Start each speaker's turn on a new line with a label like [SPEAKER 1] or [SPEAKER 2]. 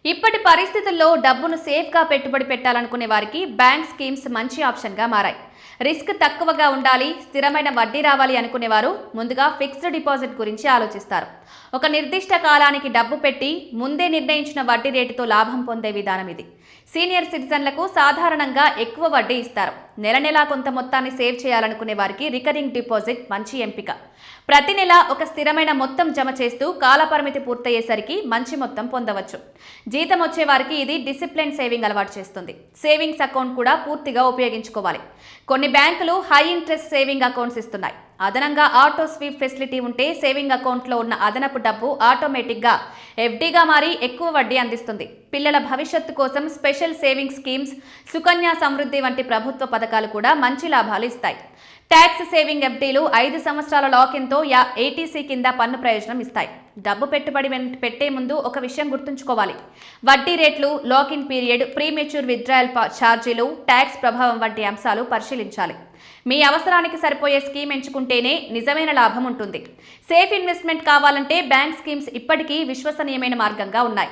[SPEAKER 1] ఇప్పటి పరిస్థితుల్లో డబ్బును సేఫ్గా పెట్టుబడి పెట్టాలనుకునే వారికి బ్యాంక్ స్కీమ్స్ మంచి ఆప్షన్గా మారాయి. రిస్క్ తక్కువగా ఉండాలి, స్థిరమైన వడ్డీ రావాలి అనుకునేవారు ముందుగా ఫిక్స్డ్ డిపాజిట్ గురించి ఆలోచిస్తారు. ఒక నిర్దిష్ట కాలానికి డబ్బు పెట్టి ముందే నిర్ణయించిన వడ్డీ రేటుతో లాభం పొందే విధానం ఇది. సీనియర్ సిటిజన్లకు సాధారణంగా ఎక్కువ వడ్డీ ఇస్తారు. నెల నెలా కొంత మొత్తాన్ని సేవ్ చేయాలనుకునే వారికి రికరింగ్ డిపాజిట్ మంచి ఎంపిక. ప్రతి నెల ఒక స్థిరమైన మొత్తం జమ చేస్తూ కాలపరిమితి పూర్తయ్యేసరికి మంచి మొత్తం పొందవచ్చు. జీతం వచ్చే వారికి ఇది డిసిప్లిన్ సేవింగ్ అలవాటు చేస్తుంది. సేవింగ్స్ అకౌంట్ కూడా పూర్తిగా ఉపయోగించుకోవాలి. కొన్ని బ్యాంకులు హై ఇంట్రెస్ట్ సేవింగ్ అకౌంట్స్ ఇస్తున్నాయి. అదనంగా ఆటో స్వీప్ ఫెసిలిటీ ఉంటే సేవింగ్ అకౌంట్లో ఉన్న అదనపు డబ్బు ఆటోమేటిక్గా ఎఫ్డీగా మారి ఎక్కువ వడ్డీ అందిస్తుంది. పిల్లల భవిష్యత్తు కోసం special saving schemes, Sukanya Samriddhi వంటి ప్రభుత్వ పథకాలు కూడా మంచి లాభాలు ఇస్తాయి. ట్యాక్స్ సేవింగ్ ఎఫ్డీలు 5 సంవత్సరాల లాకిన్తో ఏటీసీ కింద పన్ను ప్రయోజనం ఇస్తాయి. డబ్బు పెట్టుబడి పెట్టే ముందు ఒక విషయం గుర్తుంచుకోవాలి. వడ్డీ రేట్లు, లాకిన్ పీరియడ్, ప్రీమెచ్యూర్ విత్డ్రాయల్ ఛార్జీలు, ట్యాక్స్ ప్రభావం వంటి అంశాలు పరిశీలించాలి. మీ అవసరానికి సరిపోయే స్కీమ్ ఎంచుకుంటేనే నిజమైన లాభం ఉంటుంది. సేఫ్ ఇన్వెస్ట్మెంట్ కావాలంటే బ్యాంక్ స్కీమ్స్ ఇప్పటికీ విశ్వసనీయమైన మార్గంగా ఉన్నాయి.